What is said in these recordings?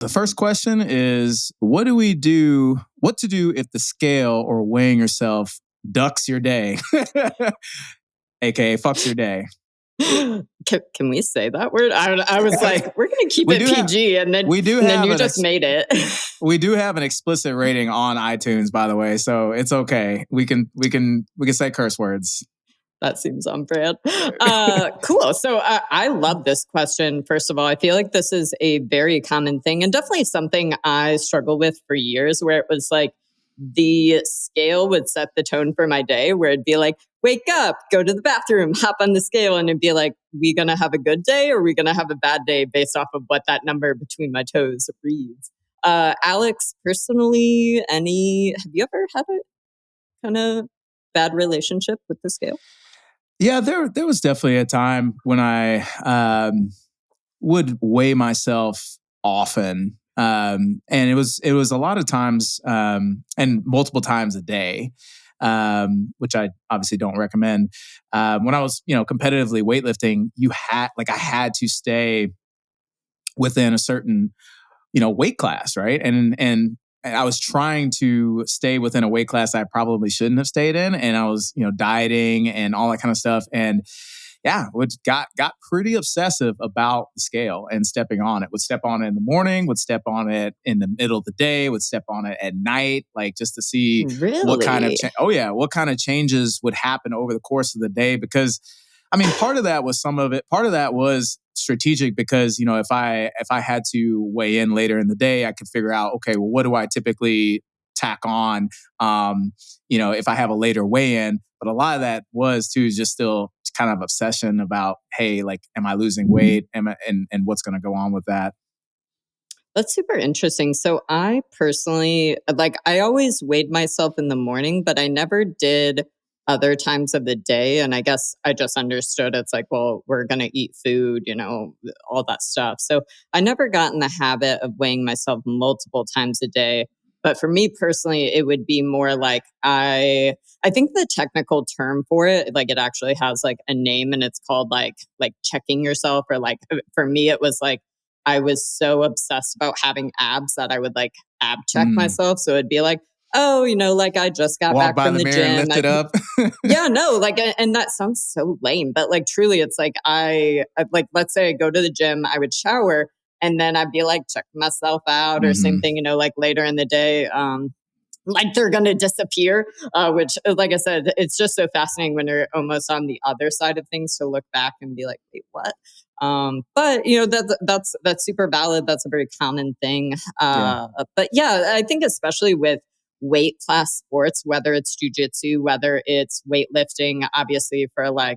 The first question is, what to do if the scale or weighing yourself ducks your day? AKA fucks your day. Can we say that word? I was like, we're going to keep it PG, and then you just made it. We do have an explicit rating on iTunes, by the way, so it's okay. We can say curse words. That seems on brand. Cool. So I love this question. First of all, I feel like this is a very common thing, and definitely something I struggled with for years, where it was like the scale would set the tone for my day, where it'd be like, wake up, go to the bathroom, hop on the scale, and it'd be like, we going to have a good day or are we going to have a bad day based off of what that number between my toes reads? Alex, personally, have you ever had a kind of bad relationship with the scale? Yeah, there was definitely a time when I would weigh myself often, and it was a lot of times and multiple times a day, which I obviously don't recommend. When I was competitively weightlifting, I had to stay within a certain weight class, right? And I was trying to stay within a weight class I probably shouldn't have stayed in. And I was, dieting and all that kind of stuff. And yeah, got pretty obsessive about the scale and stepping on it. Would step on it in the morning, would step on it in the middle of the day, would step on it at night, like just to see what kind of changes would happen over the course of the day. Because I mean, part of that was strategic because, if I had to weigh in later in the day, I could figure out, okay, well, what do I typically tack on, if I have a later weigh-in. But a lot of that was too just still kind of obsession about, hey, like, am I losing weight? And what's going to go on with that? That's super interesting. So I personally, I always weighed myself in the morning, but I never did other times of the day. And I guess I just understood it's like, well, we're going to eat food, all that stuff. So I never got in the habit of weighing myself multiple times a day. But for me personally, it would be more like I think the technical term for it, like it actually has like a name, and it's called like checking yourself, or like for me, it was like I was so obsessed about having abs that I would like ab check myself. So it'd be like, oh, like I just got walk back from the mirror gym. And lift it up. Yeah, no, like, and that sounds so lame, but like truly, it's like I like, let's say I go to the gym, I would shower, and then I'd be like checking myself out, or same thing, like later in the day, like they're going to disappear, which, like I said, it's just so fascinating when you're almost on the other side of things to look back and be like, wait, what? But that's super valid. That's a very common thing. But yeah, I think especially with weight class sports, whether it's jujitsu, whether it's weightlifting, obviously for like,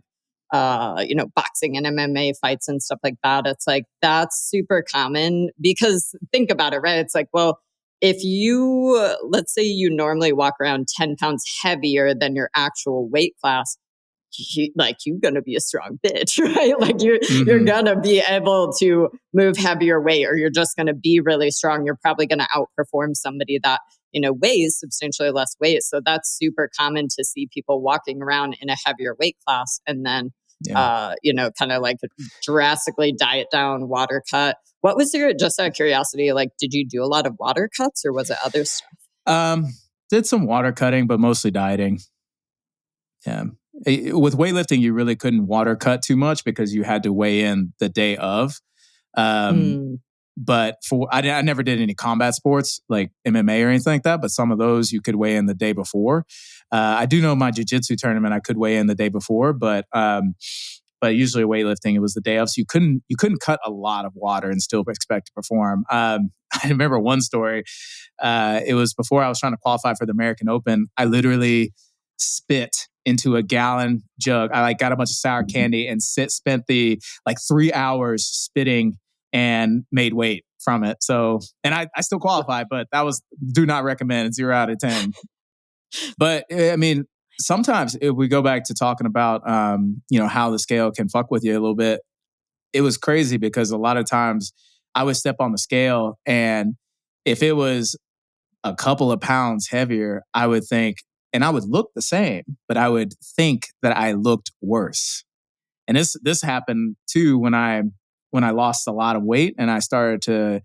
boxing and MMA fights and stuff like that, it's like, that's super common because think about it, right? It's like, well, if you, let's say you normally walk around 10 pounds heavier than your actual weight class, you're going to be a strong bitch, right? Like you're going to be able to move heavier weight, or you're just going to be really strong. You're probably going to outperform somebody that, weighs substantially less weight. So that's super common to see people walking around in a heavier weight class and then, kind of like drastically diet down, water cut. What was your, just out of curiosity, like, did you do a lot of water cuts or was it other stuff? Did some water cutting, but mostly dieting. Yeah. With weightlifting, you really couldn't water cut too much because you had to weigh in the day of. But I never did any combat sports like MMA or anything like that, but some of those you could weigh in the day before. I do know my jiu-jitsu tournament, I could weigh in the day before, but usually weightlifting, it was the day of. So you couldn't cut a lot of water and still expect to perform. I remember one story. It was before I was trying to qualify for the American Open. I literally spit into a gallon jug. I got a bunch of sour candy and spent the 3 hours spitting and made weight from it. So, and I still qualified, but that was, do not recommend, 0 out of 10. But I mean, sometimes if we go back to talking about, how the scale can fuck with you a little bit, it was crazy because a lot of times I would step on the scale and if it was a couple of pounds heavier, I would think, and I would look the same, but I would think that I looked worse. And this happened too when I lost a lot of weight and I started to,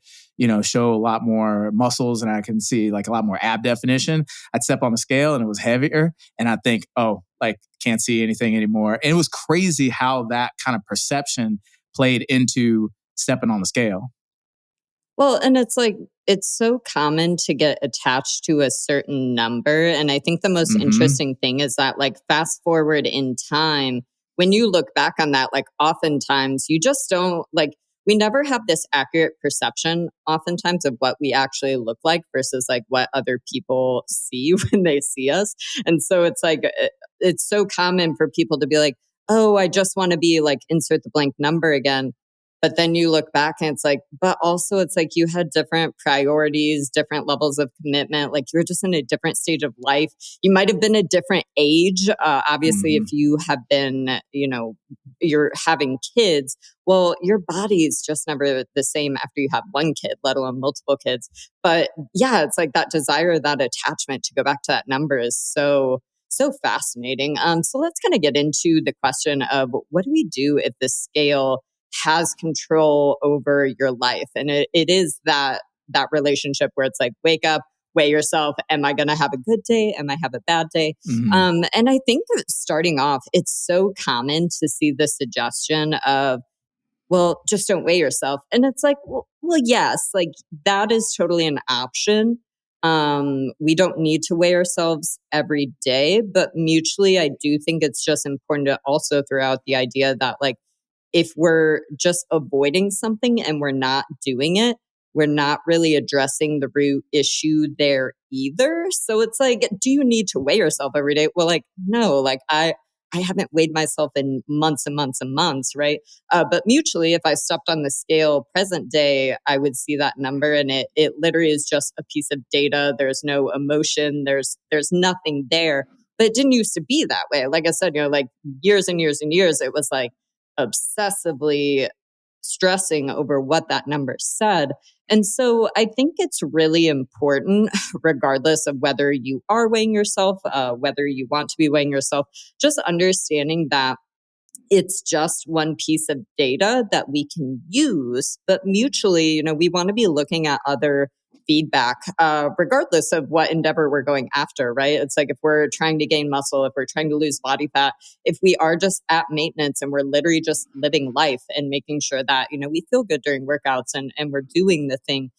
show a lot more muscles and I can see like a lot more ab definition, I'd step on the scale and it was heavier. And I think, oh, like can't see anything anymore. And it was crazy how that kind of perception played into stepping on the scale. Well, and it's like, it's so common to get attached to a certain number. And I think the most interesting thing is that, like, fast forward in time, when you look back on that, like, oftentimes you just don't, like, we never have this accurate perception, oftentimes, of what we actually look like versus like what other people see when they see us. And so it's like, it's so common for people to be like, oh, I just want to be like, insert the blank number again. But then you look back and it's like, but also it's like you had different priorities, different levels of commitment. Like you were just in a different stage of life. You might have been a different age. Obviously, if you have been, you're having kids, well, your body is just never the same after you have one kid, let alone multiple kids. But yeah, it's like that desire, that attachment to go back to that number is so fascinating. So let's kind of get into the question of what do we do if the scale has control over your life? And it is that relationship where it's like, wake up, weigh yourself. Am I going to have a good day? Am I have a bad day? And I think that starting off, it's so common to see the suggestion of, well, just don't weigh yourself. And it's like, well, yes, like that is totally an option. We don't need to weigh ourselves every day, but mutually, I do think it's just important to also throw out the idea that, like, if we're just avoiding something and we're not doing it, we're not really addressing the root issue there either. So it's like, do you need to weigh yourself every day? Well, like, no, like I haven't weighed myself in months and months and months, right? But mutually, if I stepped on the scale present day, I would see that number, and it literally is just a piece of data. There's no emotion. There's nothing there. But it didn't used to be that way. Like I said, like years and years and years, it was like obsessively stressing over what that number said. And so I think it's really important, regardless of whether you are weighing yourself, whether you want to be weighing yourself, just understanding that it's just one piece of data that we can use, but mutually, we want to be looking at other feedback, regardless of what endeavor we're going after, right? It's like if we're trying to gain muscle, if we're trying to lose body fat, if we are just at maintenance and we're literally just living life and making sure that, we feel good during workouts and we're doing the thing,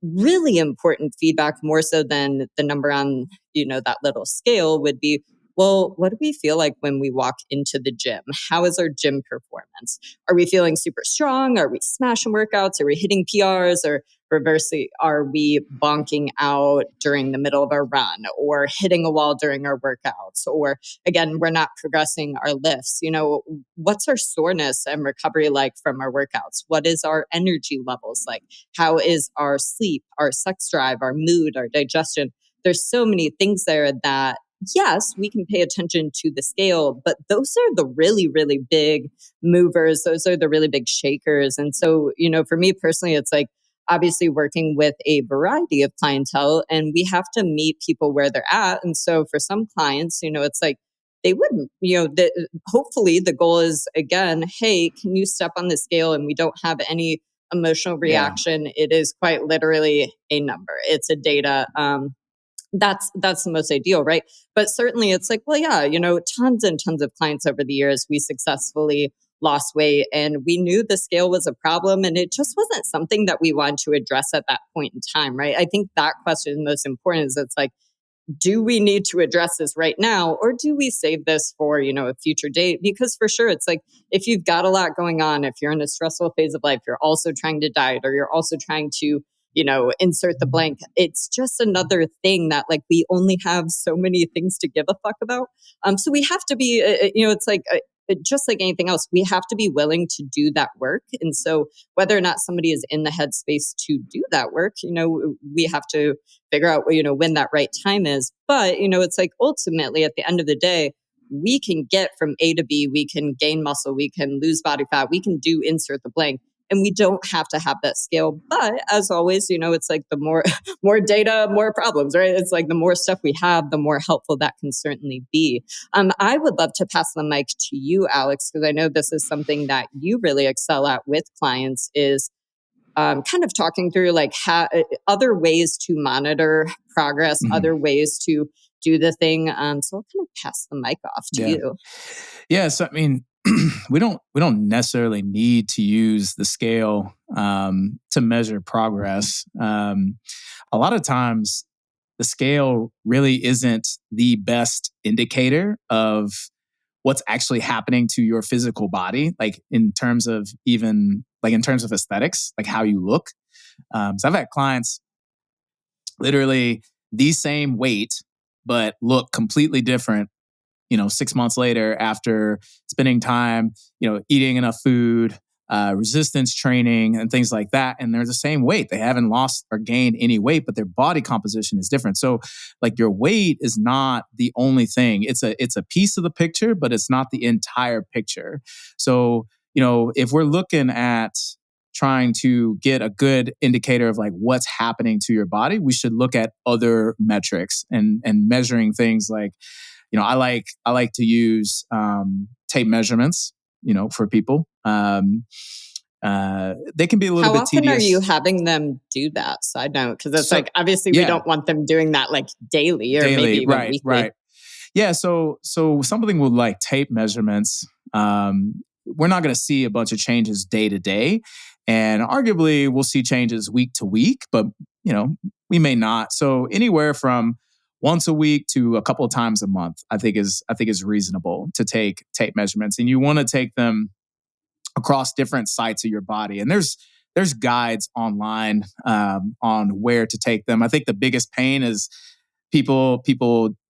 really important feedback, more so than the number on, that little scale, would be, well, what do we feel like when we walk into the gym? How is our gym performance? Are we feeling super strong? Are we smashing workouts? Are we hitting PRs? Or reversely, are we bonking out during the middle of our run or hitting a wall during our workouts? Or again, we're not progressing our lifts. What's our soreness and recovery like from our workouts? What is our energy levels like? How is our sleep, our sex drive, our mood, our digestion? There's so many things there that, yes, we can pay attention to the scale, but those are the really, really big movers. Those are the really big shakers. And so, for me personally, it's like obviously working with a variety of clientele, and we have to meet people where they're at. And so for some clients, it's like they wouldn't, hopefully the goal is, again, hey, can you step on the scale? And we don't have any emotional reaction. Yeah. It is quite literally a number. It's a data. That's the most ideal, right? But certainly it's like, well, yeah, tons and tons of clients over the years, we successfully lost weight and we knew the scale was a problem and it just wasn't something that we wanted to address at that point in time, right? I think that question is most important. Is it's like, do we need to address this right now, or do we save this for, a future date? Because for sure, it's like, if you've got a lot going on, if you're in a stressful phase of life, you're also trying to diet, or you're also trying to, insert the blank. It's just another thing that, like, we only have so many things to give a fuck about. So we have to be, it's like, just like anything else, we have to be willing to do that work. And so whether or not somebody is in the headspace to do that work, we have to figure out, when that right time is. But, it's like ultimately at the end of the day, we can get from A to B, we can gain muscle, we can lose body fat, we can do insert the blank. And we don't have to have that scale. But as always, it's like the more data, more problems, right? It's like the more stuff we have, the more helpful that can certainly be. I would love to pass the mic to you, Alex, because I know this is something that you really excel at with clients, is kind of talking through like other ways to monitor progress, other ways to do the thing. So I'll kind of pass the mic off to you. Yeah. So, I mean, we don't necessarily need to use the scale to measure progress. A lot of times the scale really isn't the best indicator of what's actually happening to your physical body, like in terms of aesthetics, like how you look. So I've had clients literally the same weight, but look completely different, 6 months later after spending time, eating enough food, resistance training and things like that. And they're the same weight. They haven't lost or gained any weight, but their body composition is different. So like your weight is not the only thing. It's a piece of the picture, but it's not the entire picture. So, if we're looking at trying to get a good indicator of like what's happening to your body, we should look at other metrics and measuring things like, I like to use tape measurements, for people. They can be a little bit tedious. How often are you having them do that? Side note, because it's like obviously we don't want them doing that like daily or maybe even weekly. Right. Yeah. So something with like tape measurements, we're not going to see a bunch of changes day to day, and arguably we'll see changes week to week, but we may not. So anywhere from once a week to a couple of times a month, I think is reasonable to take tape measurements, and you want to take them across different sites of your body. And there's guides online on where to take them. I think the biggest pain is people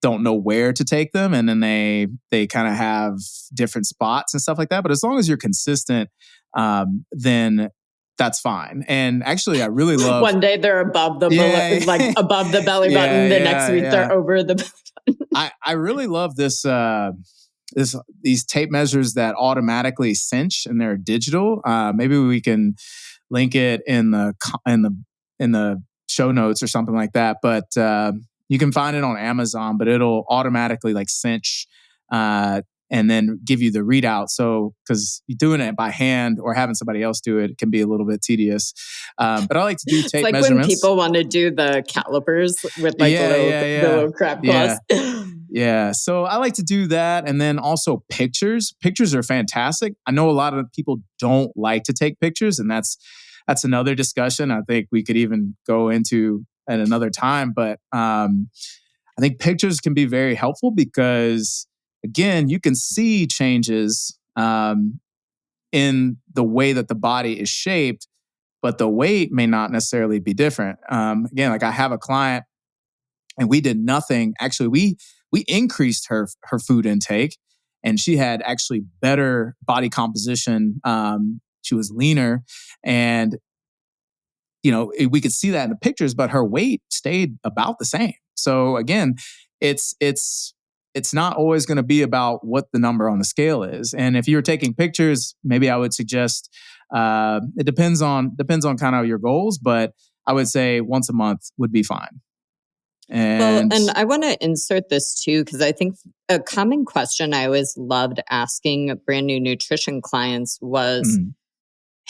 don't know where to take them, and then they kind of have different spots and stuff like that. But as long as you're consistent, then that's fine. And actually, I really love. One day they're above the above the belly button. The next week they're over the belly button. I really love this. These tape measures that automatically cinch and they're digital. Maybe we can link it in the show notes or something like that. But you can find it on Amazon. But it'll automatically like cinch and then give you the readout. So, because doing it by hand or having somebody else do it can be a little bit tedious. But I like to do tape measurements. When people want to do the calipers with like the little crab claws. Yeah. So I like to do that. And then also pictures. Pictures are fantastic. I know a lot of people don't like to take pictures, and that's another discussion I think we could even go into at another time. But I think pictures can be very helpful because, again, you can see changes in the way that the body is shaped, but the weight may not necessarily be different. Again, like I have a client and we did nothing. Actually, we increased her food intake, and she had actually better body composition. She was leaner, and we could see that in the pictures, but her weight stayed about the same. So again, it's not always going to be about what the number on the scale is. And if you're taking pictures, maybe I would suggest it depends on kind of your goals, but I would say once a month would be fine. And I want to insert this too, because I think a common question I always loved asking brand new nutrition clients was,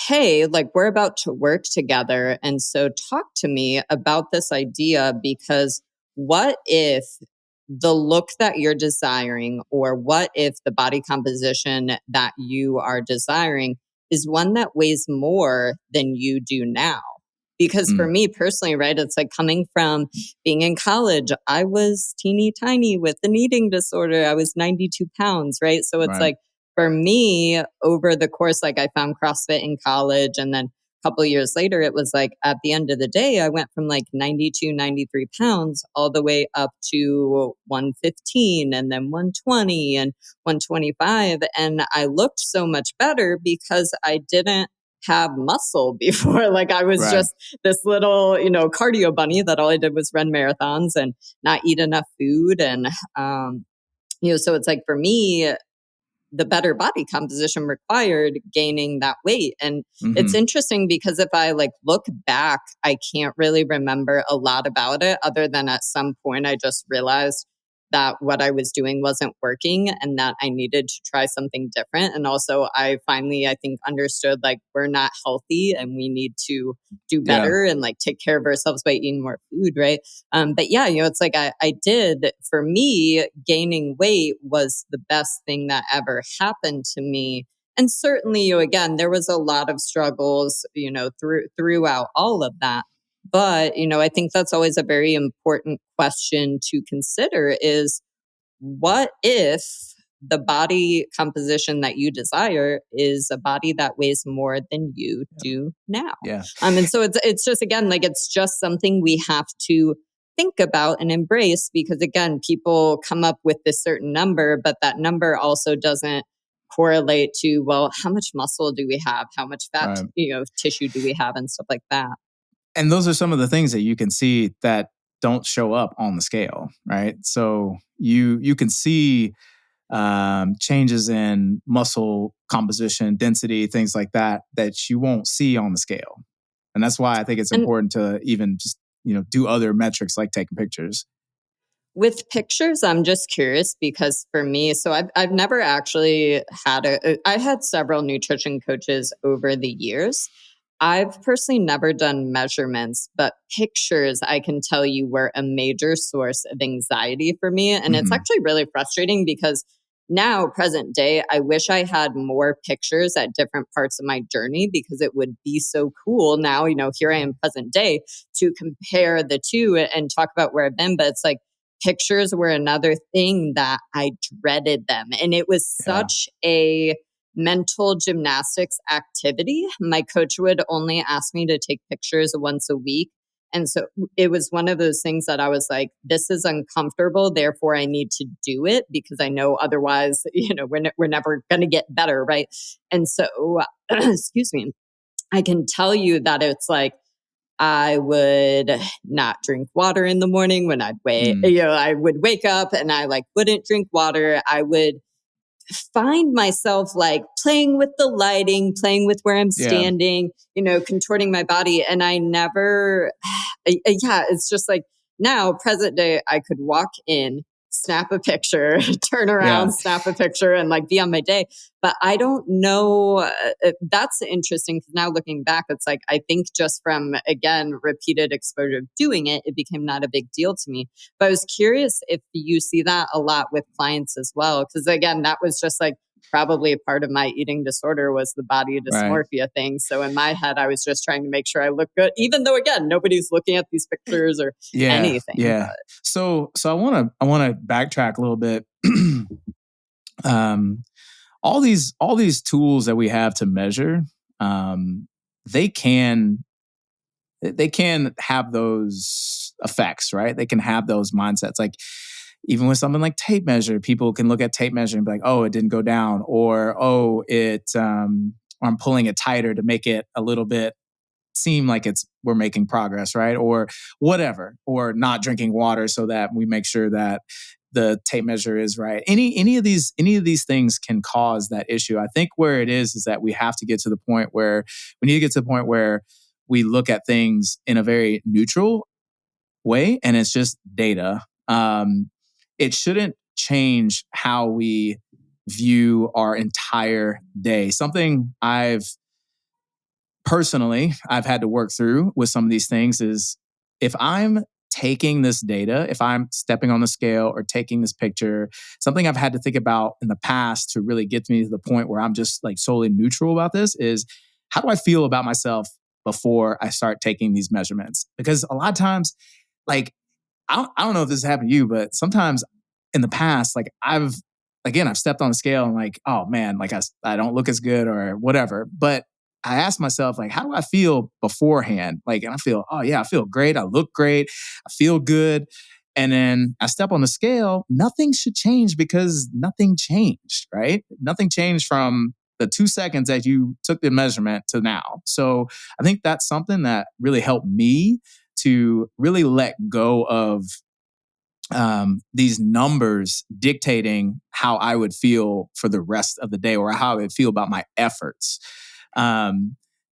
hey, like we're about to work together. And so talk to me about this idea, because what if the look that you're desiring, or what if the body composition that you are desiring is one that weighs more than you do now? Because for me personally, right, it's like coming from being in college, I was teeny tiny with an eating disorder. I was 92 pounds, right? So it's like, for me, over the course, like I found CrossFit in college, and then a couple of years later, it was like at the end of the day, I went from like 92, 93 pounds all the way up to 115 and then 120 and 125. And I looked so much better because I didn't have muscle before. Like I was just this little, cardio bunny that all I did was run marathons and not eat enough food. And, so it's like for me, the better body composition required gaining that weight. And it's interesting because if I like look back, I can't really remember a lot about it other than at some point I just realized that what I was doing wasn't working and that I needed to try something different. And also I finally, I think, understood like we're not healthy and we need to do Yeah. better and like take care of ourselves by eating more food, right? But yeah, it's like I did, for me, gaining weight was the best thing that ever happened to me. And certainly, again, there was a lot of struggles, throughout all of that. But, I think that's always a very important question to consider is what if the body composition that you desire is a body that weighs more than you do now? Yeah. And so it's just, again, like it's just something we have to think about and embrace, because again, people come up with this certain number, but that number also doesn't correlate to, well, how much muscle do we have? How much fat, Right. tissue do we have and stuff like that. And those are some of the things that you can see that don't show up on the scale, right? So you can see changes in muscle composition, density, things like that you won't see on the scale. And that's why I think it's And important to even just, do other metrics like taking pictures. with pictures, I'm just curious because for me, so I've never actually I had several nutrition coaches over the years. I've personally never done measurements, but pictures, I can tell you, were a major source of anxiety for me. And it's Mm-hmm. actually really frustrating because now, present day, I wish I had more pictures at different parts of my journey, because it would be so cool now, here I am present day, to compare the two and talk about where I've been. But it's like pictures were another thing that I dreaded them. And it was Yeah. such a mental gymnastics activity. My coach would only ask me to take pictures once a week. And so it was one of those things that I was like, this is uncomfortable. Therefore, I need to do it because I know otherwise, we're never going to get better. Right. And so, excuse me, I can tell you that it's like, I would not drink water in the morning when I would wake up and I like wouldn't drink water. I would find myself like playing with the lighting, playing with where I'm Yeah. standing, contorting my body. And I never, yeah, it's just like now, present day, I could walk in, snap a picture, turn Yeah. around, snap a picture, and like be on my day. But I don't know. That's interesting because now looking back, it's like I think just from, again, repeated exposure of doing it, it became not a big deal to me. But I was curious if you see that a lot with clients as well. Because again, that was just like probably a part of my eating disorder was the body Right. dysmorphia thing. So in my head, I was just trying to make sure I look good, even though again, nobody's looking at these pictures or Yeah. anything. Yeah. So I want to backtrack a little bit. um, all these tools that we have to measure, um, they can they can have those effects, right? They can have those mindsets. Like even with something like tape measure, people can look at tape measure and be like, "Oh, it didn't go down," or "Oh, or I'm pulling it tighter to make it a little bit seem like we're making progress," right? Or whatever, or not drinking water so that we make sure that the tape measure is right. Any of these things can cause that issue. I think where it is that we have to get to the point where we need to get to the point where we look at things in a very neutral way, and it's just data. It shouldn't change how we view our entire day. Something I've had to work through with some of these things is if I'm taking this data, if I'm stepping on the scale or taking this picture, something I've had to think about in the past to really get me to the point where I'm just like solely neutral about this is how do I feel about myself before I start taking these measurements? Because a lot of times, like, I don't know if this has happened to you, but sometimes in the past, like I've stepped on the scale and like, oh man, like I don't look as good or whatever. But I asked myself, like, how do I feel beforehand? Like, and I feel, oh yeah, I feel great. I look great. I feel good. And then I step on the scale, nothing should change because nothing changed, right? Nothing changed from the 2 seconds that you took the measurement to now. So I think that's something that really helped me to really let go of these numbers dictating how I would feel for the rest of the day or how I would feel about my efforts.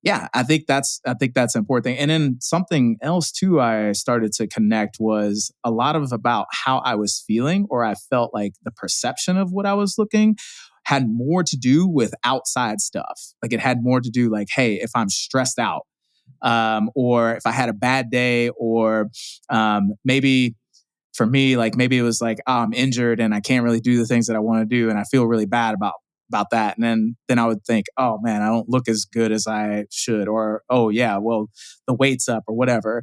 Yeah, I think that's an important thing. And then something else too I started to connect was a lot of about how I was feeling, or I felt like the perception of what I was looking had more to do with outside stuff. Like it had more to do like, hey, if I'm stressed out, or if I had a bad day, or maybe for me, like maybe it was like, oh, I'm injured and I can't really do the things that I want to do, and I feel really bad about that. And then I would think, oh man, I don't look as good as I should, or oh yeah, well the weight's up or whatever.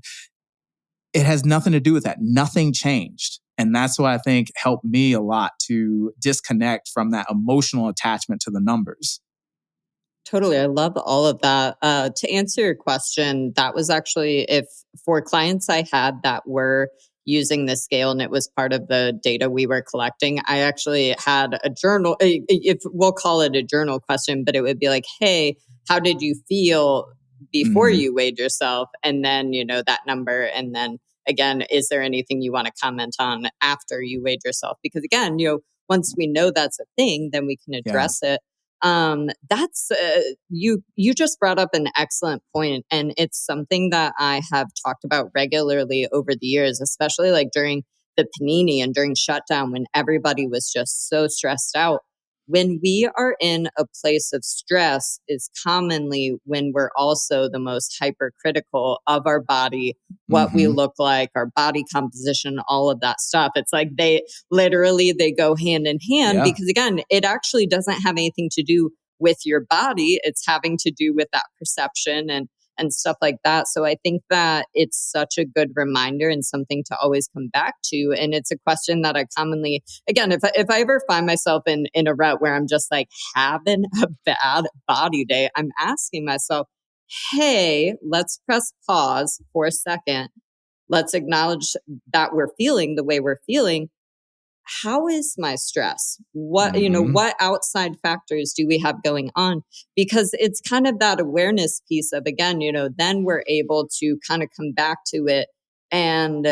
It has nothing to do with that. Nothing changed. And that's what I think helped me a lot to disconnect from that emotional attachment to the numbers. Totally. I love all of that. To answer your question, that was actually if for clients I had that were using the scale and it was part of the data we were collecting, I actually had a journal, if we'll call it a journal question, but it would be like, hey, how did you feel before Mhm. you weighed yourself? And then, that number. And then again, is there anything you want to comment on after you weighed yourself? Because again, once we know that's a thing, then we can Yeah. address it. That's you just brought up an excellent point, and it's something that I have talked about regularly over the years, especially like during the panini and during shutdown when everybody was just so stressed out. When we are in a place of stress is commonly when we're also the most hypercritical of our body, what we Mhm. look like, our body composition, all of that stuff. It's like they go hand in hand, Yeah. because again, it actually doesn't have anything to do with your body. It's having to do with that perception and stuff like that. So I think that it's such a good reminder and something to always come back to. And it's a question that I commonly, again, if I ever find myself in a rut where I'm just like having a bad body day, I'm asking myself, hey, let's press pause for a second. Let's acknowledge that we're feeling the way we're feeling. How is my stress? Mhm. What outside factors do we have going on? Because it's kind of that awareness piece of, again, then we're able to kind of come back to it and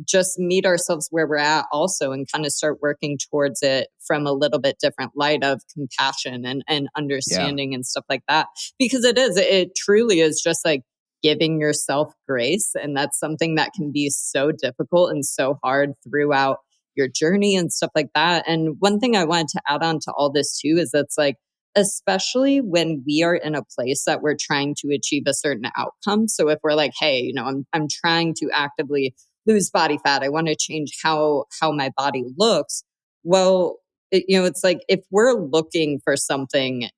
just meet ourselves where we're at also, and kind of start working towards it from a little bit different light of compassion and Yeah. understanding and stuff like that. Because it truly is just like giving yourself grace. And that's something that can be so difficult and so hard throughout your journey and stuff like that. And one thing I wanted to add on to all this too is that's like, especially when we are in a place that we're trying to achieve a certain outcome. So if we're like, hey, I'm trying to actively lose body fat, I want to change how my body looks. Well, it's like if we're looking for something,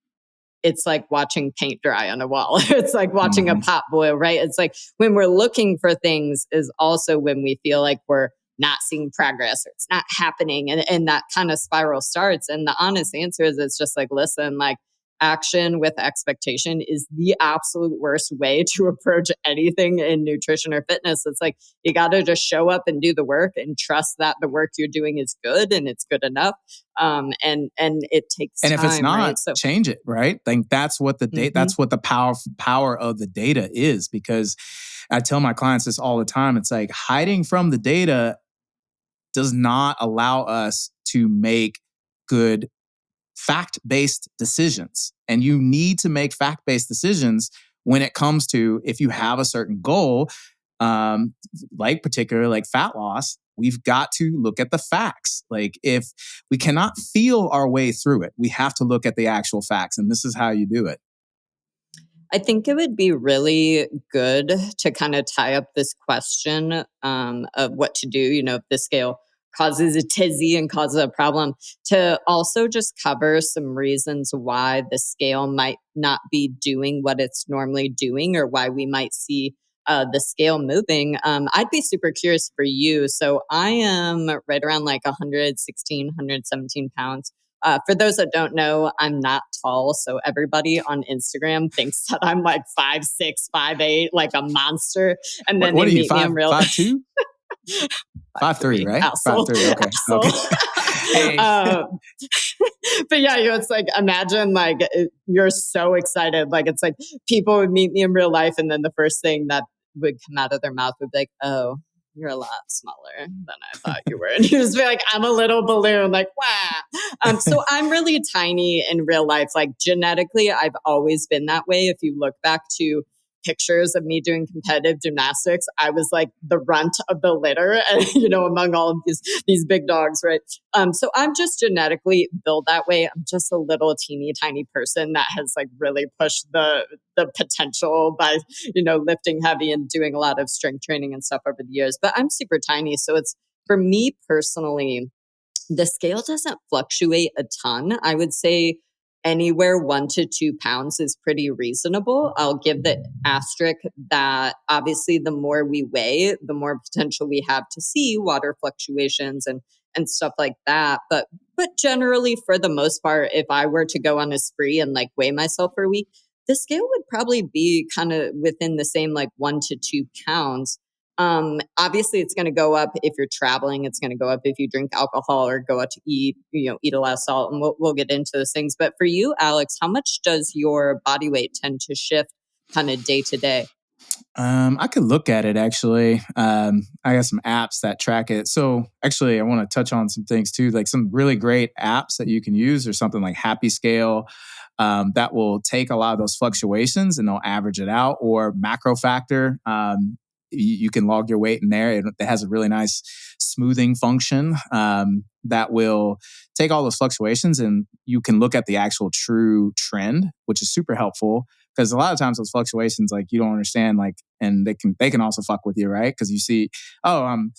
it's like watching paint dry on a wall. It's like watching a Mhm. pot boil, right? It's like when we're looking for things is also when we feel like we're not seeing progress or it's not happening. And that kind of spiral starts. And the honest answer is it's just like, listen, like action with expectation is the absolute worst way to approach anything in nutrition or fitness. It's like you got to just show up and do the work and trust that the work you're doing is good and it's good enough. And it takes And if it's time, right? not, So change it, right? Like that's what mhm. that's what the power of the data is. Because I tell my clients this all the time. It's like hiding from the data does not allow us to make good fact-based decisions. And you need to make fact-based decisions when it comes to, if you have a certain goal, um, like particularly like fat loss, we've got to look at the facts. Like if we cannot feel our way through it, we have to look at the actual facts. And this is how you do it. I think it would be really good to kind of tie up this question of what to do, if the scale causes a tizzy and causes a problem, to also just cover some reasons why the scale might not be doing what it's normally doing, or why we might see the scale moving. I'd be super curious for you. So I am right around like 116, 117 pounds. For those that don't know, I'm not tall. So everybody on Instagram thinks that I'm like 5'6", 5'8", like a monster. And then What they are you, meet me in real 5'2", 5'3", 3, right? asshole, 5'3". Okay. asshole. Okay. Hey. uh, but yeah, it's like, imagine like you're so excited. Like it's like people would meet me in real life, and then the first thing that would come out of their mouth would be like, oh, you're a lot smaller than I thought you were. And you just be like, I'm a little balloon, like, wow. So I'm really tiny in real life. Like genetically, I've always been that way. If you look back to pictures of me doing competitive gymnastics, I was like the runt of the litter, and among all of these big dogs, right? So I'm just genetically built that way. I'm just a little teeny tiny person that has like really pushed the potential by lifting heavy and doing a lot of strength training and stuff over the years. But I'm super tiny, so it's for me personally. The scale doesn't fluctuate a ton. I would say anywhere 1 to 2 pounds is pretty reasonable. I'll give the asterisk that obviously the more we weigh, the more potential we have to see water fluctuations and stuff like that. But generally, for the most part, if I were to go on a spree and like weigh myself for a week, the scale would probably be kind of within the same like 1 to 2 pounds. Obviously it's going to go up if you're traveling. It's going to go up if you drink alcohol or go out to eat, eat a lot of salt. And we'll get into those things. But for you, Alex, how much does your body weight tend to shift kind of day to day? I could look at it actually. I got some apps that track it. So actually, I want to touch on some things too, like some really great apps that you can use, or something like Happy Scale, that will take a lot of those fluctuations and they'll average it out. Or Macro Factor, you can log your weight in there. It has a really nice smoothing function that will take all those fluctuations, and you can look at the actual true trend, which is super helpful. Because a lot of times those fluctuations, like you don't understand, like, and they can also fuck with you, right? Because you see, oh, I'm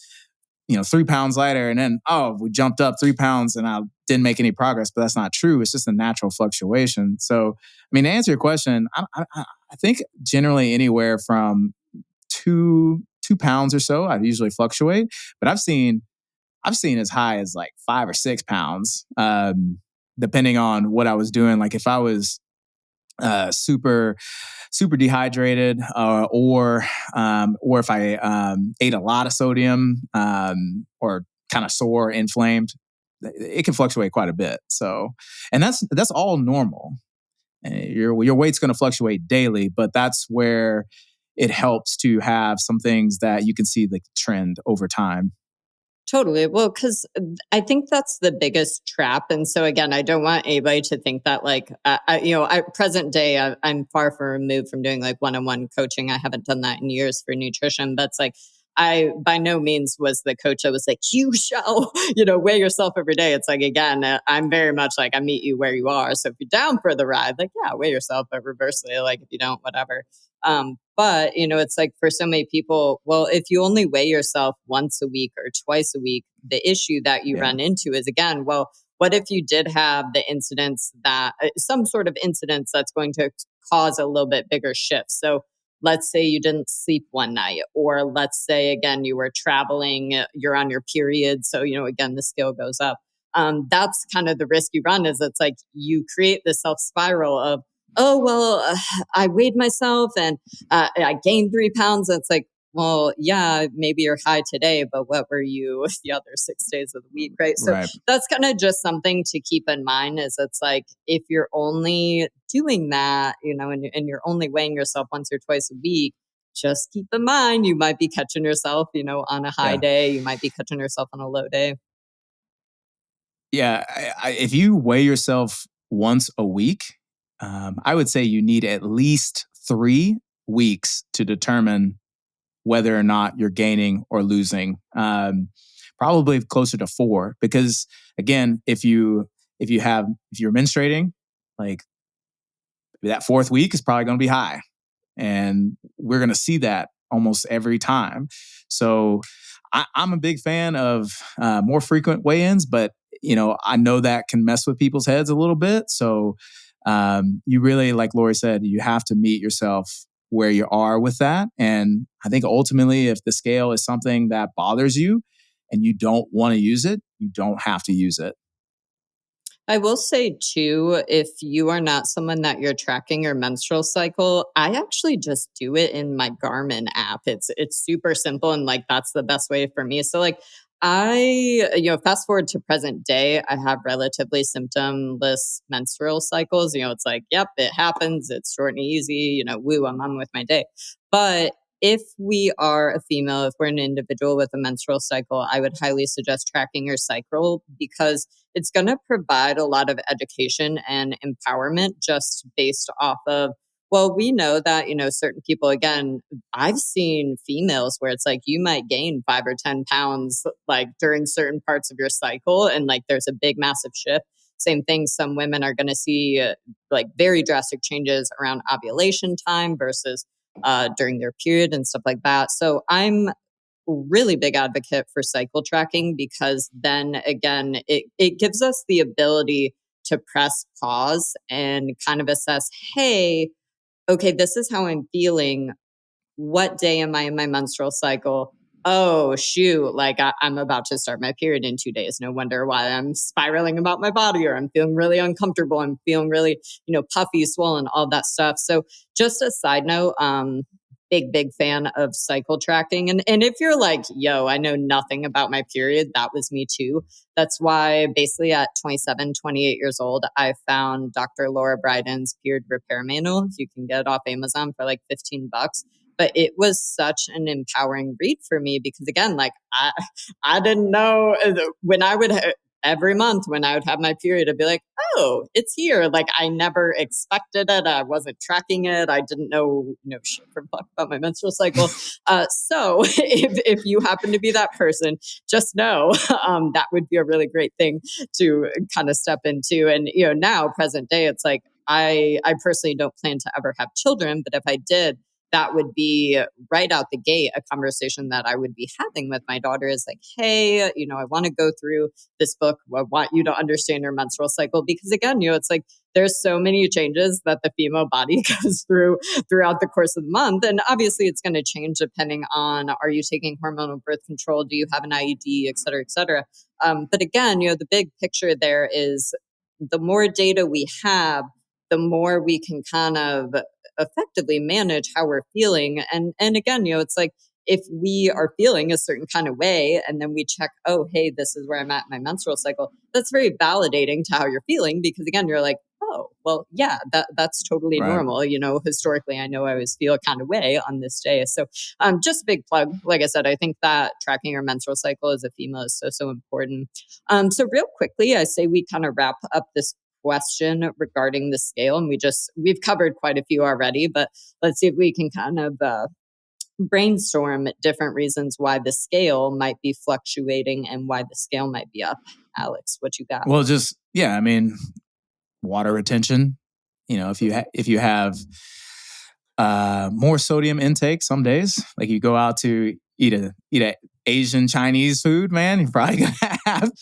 3 pounds lighter, and then we jumped up 3 pounds, and I didn't make any progress. But that's not true. It's just a natural fluctuation. So, I mean, to answer your question, I think generally anywhere from 2 pounds or so, I usually fluctuate. But I've seen as high as like 5 or 6 pounds, depending on what I was doing. Like if I was super dehydrated, or if I ate a lot of sodium, or kind of sore, inflamed, it can fluctuate quite a bit. So, and that's all normal. Your weight's going to fluctuate daily, but that's where it helps to have some things that you can see the trend over time. Totally. Well, because I think that's the biggest trap. And so again, I don't want anybody to think that like, present day, I'm far from removed from doing like one-on-one coaching. I haven't done that in years for nutrition, but it's like, I by no means was the coach that was like, you shall, weigh yourself every day. It's like, again, I'm very much like, I meet you where you are. So if you're down for the ride, like, yeah, weigh yourself, but reversely, like if you don't, whatever. But it's like for so many people, well, if you only weigh yourself once a week or twice a week, the issue that you run into is, again, well, what if you did have the incidents that some sort of incidents that's going to cause a little bit bigger shift? So let's say you didn't sleep one night, or let's say, again, you were traveling, you're on your period. So, again, the scale goes up. That's kind of the risk you run, is it's like you create this self spiral of, oh, well, I weighed myself and I gained 3 pounds. It's like, well, yeah, maybe you're high today, but what were you the other 6 days of the week, right? So Right. that's kind of just something to keep in mind, is it's like, if you're only doing that, and you're only weighing yourself once or twice a week, just keep in mind, you might be catching yourself, on a high Yeah. day, you might be catching yourself on a low day. Yeah. If you weigh yourself once a week, I would say you need at least 3 weeks to determine whether or not you're gaining or losing. Probably closer to 4, because again, if you're menstruating, like that 4th week is probably going to be high, and we're going to see that almost every time. So I'm a big fan of more frequent weigh-ins, but I know that can mess with people's heads a little bit. So you really, like Laurie said, you have to meet yourself where you are with that. And I think ultimately, if the scale is something that bothers you and you don't want to use it, you don't have to use it. I will say too, if you are not someone that you're tracking your menstrual cycle, I actually just do it in my Garmin app. It's super simple, and like that's the best way for me. So like fast forward to present day, I have relatively symptomless menstrual cycles. It's like, yep, it happens. It's short and easy. Woo, I'm on with my day. But if we are a female, if we're an individual with a menstrual cycle, I would highly suggest tracking your cycle because it's going to provide a lot of education and empowerment just based off of, well, we know that, certain people, again, I've seen females where it's like you might gain 5 or 10 pounds like during certain parts of your cycle and like there's a big massive shift. Same thing, some women are going to see like very drastic changes around ovulation time versus during their period and stuff like that. So I'm really big advocate for cycle tracking because then again, it gives us the ability to press pause and kind of assess, hey, okay, this is how I'm feeling. What day am I in my menstrual cycle? Oh, shoot, like I'm about to start my period in 2 days. No wonder why I'm spiraling about my body or I'm feeling really uncomfortable. I'm feeling really, puffy, swollen, all that stuff. So just a side note, big fan of cycle tracking. And if you're like, yo, I know nothing about my period, that was me too. That's why basically at 27, 28 years old, I found Dr. Laura Bryden's Period Repair Manual. You can get it off Amazon for like $15. But it was such an empowering read for me because again, like I didn't know when I would every month when I would have my period, I'd be like, oh, it's here. Like I never expected it. I wasn't tracking it. I didn't know shit from fuck about my menstrual cycle. So if you happen to be that person, just know that would be a really great thing to kind of step into. And now present day, it's like I personally don't plan to ever have children, but if I did, that would be right out the gate a conversation that I would be having with my daughter is like, hey, I want to go through this book. I want you to understand your menstrual cycle because again, it's like there's so many changes that the female body goes through throughout the course of the month. And obviously it's going to change depending on, are you taking hormonal birth control? Do you have an IUD, et cetera, et cetera. But again, the big picture there is the more data we have, the more we can kind of effectively manage how we're feeling. And again, it's like if we are feeling a certain kind of way and then we check, oh, hey, this is where I'm at in my menstrual cycle, that's very validating to how you're feeling because again, you're like, oh, well, yeah, that's totally Right. normal. Historically, I know I always feel a kind of way on this day. So just a big plug. Like I said, I think that tracking your menstrual cycle as a female is so important. So real quickly, I say we kind of wrap up this question regarding the scale, and we've covered quite a few already, but let's see if we can kind of brainstorm different reasons why the scale might be fluctuating and why the scale might be up. Alex, what you got? Well, I mean, water retention. If you have more sodium intake some days, like you go out to eat a Asian Chinese food, man, you're probably gonna have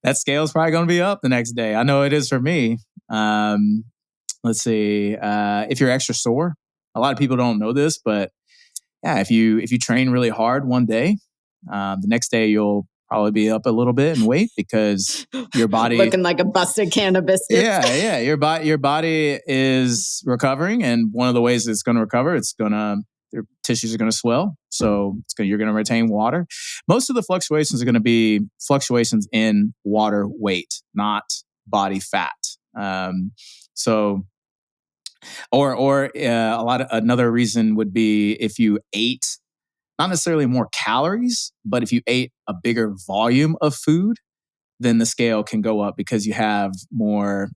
that scale's probably gonna be up the next day. I know it is for me. Let's see, if you're extra sore, a lot of people don't know this, but yeah, if you train really hard one day, the next day you'll probably be up a little bit in weight because your body looking like a busted can of biscuits. Yeah. Your body is recovering, and one of the ways it's going to recover, your tissues are going to swell, so you're going to retain water. Most of the fluctuations are going to be fluctuations in water weight, not body fat. Another reason would be if you ate not necessarily more calories, but if you ate a bigger volume of food, then the scale can go up because you have more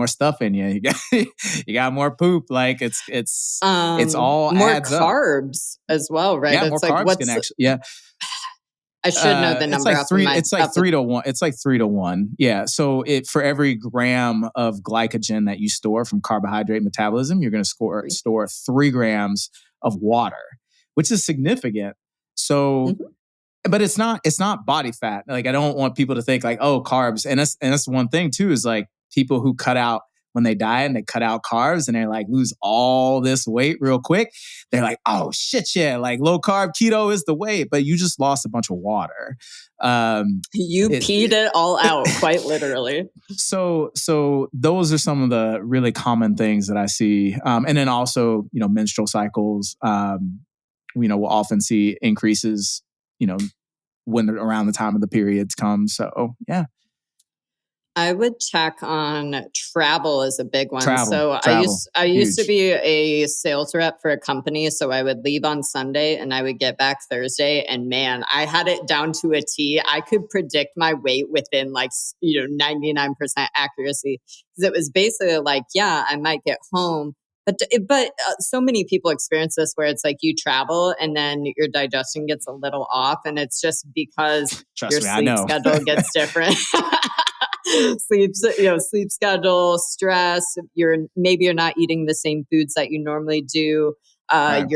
stuff in you. You got more poop. Like it's all more adds carbs up. as well, right? Yeah, it's more like carbs can actually. Yeah, I should know the number. It's like 3 to 1. It's like 3 to 1. Yeah. So for every gram of glycogen that you store from carbohydrate metabolism, you're going to store 3 grams of water, which is significant. So. Mm-hmm. But it's not body fat. Like I don't want people to think like, oh, carbs. And that's one thing too, is like people who cut out when they diet and they cut out carbs and they're like lose all this weight real quick. They're like, oh shit, yeah, like low carb keto is the way, but you just lost a bunch of water. You peed it all out, quite literally. So those are some of the really common things that I see. And then also, menstrual cycles, we'll often see increases, when around the time of the periods come. So, yeah. I would check on travel as a big one. Travel. I used to Huge. be a sales rep for a company. So I would leave on Sunday and I would get back Thursday. And man, I had it down to a T. I could predict my weight within 99% accuracy. Because it was basically like, yeah, I might get home. But so many people experience this where it's like you travel and then your digestion gets a little off. And it's just because your Trust me, I sleep know. schedule gets different. Sleep schedule, stress. Maybe you're not eating the same foods that you normally do. Right.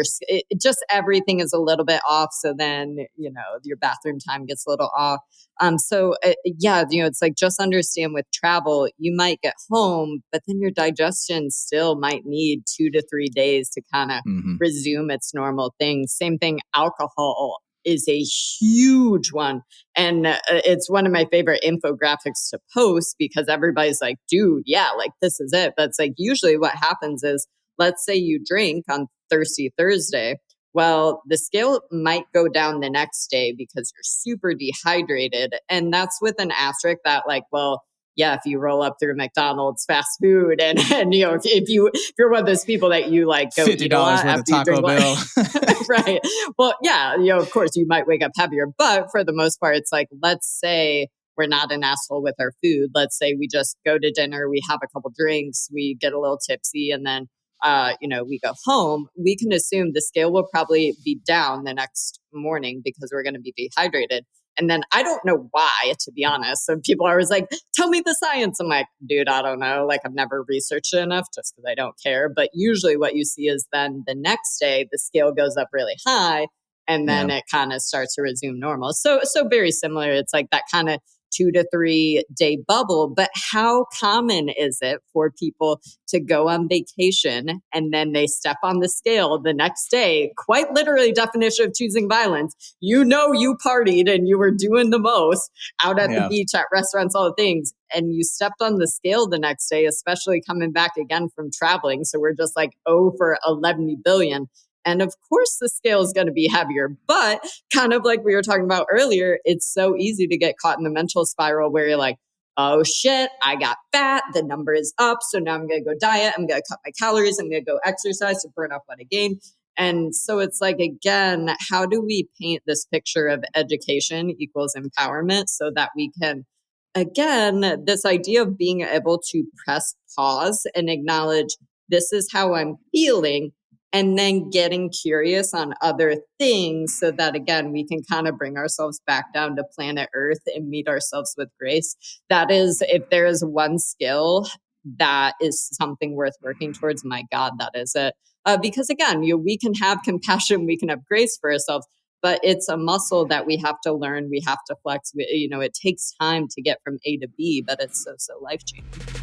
Just everything is a little bit off. So then, your bathroom time gets a little off. It's like just understand with travel, you might get home, but then your digestion still might need 2 to 3 days to kind of resume its normal thing. Same thing, alcohol is a huge one. And it's one of my favorite infographics to post because everybody's like, dude, yeah, like this is it. But it's like usually what happens is, let's say you drink on Thirsty Thursday. Well, the scale might go down the next day because you're super dehydrated. And that's with an asterisk that yeah, if you roll up through McDonald's fast food and if you're one of those people that you like go eat a lot worth after of Taco Bell. Right. Well, yeah, of course you might wake up heavier, but for the most part, it's like, let's say we're not an asshole with our food. Let's say we just go to dinner, we have a couple drinks, we get a little tipsy, and then we go home. We can assume the scale will probably be down the next morning because we're going to be dehydrated. And then I don't know why, to be honest. So people are always like, tell me the science. I'm like, dude, I don't know. Like, I've never researched it enough just because I don't care. But usually what you see is then the next day, the scale goes up really high and then it kind of starts to resume normal. So very similar. It's like that kind of 2 to 3 day bubble. But how common is it for people to go on vacation and then they step on the scale the next day? Quite literally, definition of choosing violence. You partied and you were doing the most out at the beach, at restaurants, all the things. And you stepped on the scale the next day, especially coming back again from traveling. So we're just like, for 11 billion. And of course, the scale is going to be heavier. But kind of like we were talking about earlier, it's so easy to get caught in the mental spiral where you're like, oh shit, I got fat. The number is up. So now I'm going to go diet. I'm going to cut my calories. I'm going to go exercise to burn off what I gained. And so it's like, again, how do we paint this picture of education equals empowerment so that we can, again, this idea of being able to press pause and acknowledge this is how I'm feeling, and then getting curious on other things so that, again, we can kind of bring ourselves back down to planet Earth and meet ourselves with grace. That is, if there is one skill that is something worth working towards, my God, that is it. Because again, we can have compassion, we can have grace for ourselves, but it's a muscle that we have to learn, we have to flex. It takes time to get from A to B, but it's so life-changing.